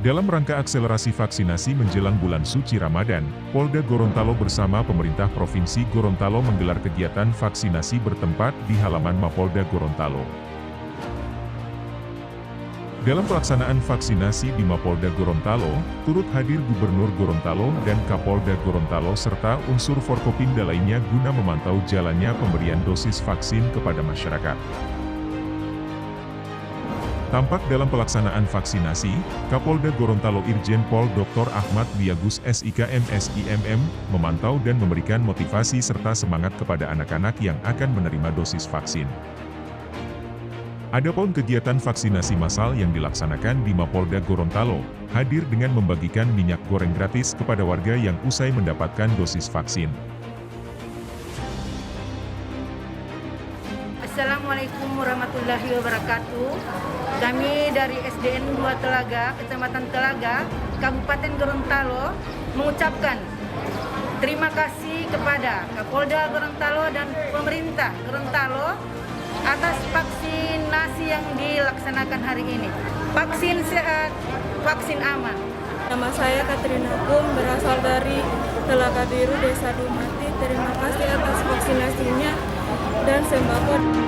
Dalam rangka akselerasi vaksinasi menjelang bulan suci Ramadan, Polda Gorontalo bersama pemerintah Provinsi Gorontalo menggelar kegiatan vaksinasi bertempat di halaman Mapolda Gorontalo. Dalam pelaksanaan vaksinasi di Mapolda Gorontalo, turut hadir Gubernur Gorontalo dan Kapolda Gorontalo serta unsur Forkopimda lainnya guna memantau jalannya pemberian dosis vaksin kepada masyarakat. Tampak dalam pelaksanaan vaksinasi, Kapolda Gorontalo Irjen Pol Dr. Ahmad Wiyagus SIKM SIMM, memantau dan memberikan motivasi serta semangat kepada anak-anak yang akan menerima dosis vaksin. Adapun kegiatan vaksinasi massal yang dilaksanakan di Mapolda Gorontalo, hadir dengan membagikan minyak goreng gratis kepada warga yang usai mendapatkan dosis vaksin. Assalamualaikum warahmatullahi wabarakatuh. Kami dari SDN 2 Telaga, Kecamatan Telaga, Kabupaten Gorontalo, mengucapkan terima kasih kepada Kapolda Gorontalo dan pemerintah Gorontalo atas vaksinasi yang dilaksanakan hari ini. Vaksin sehat, vaksin aman. Nama saya Katrina Kum, berasal dari Telaga Biru, Desa Dumati. Terima kasih atas vaksinasinya dan sembako.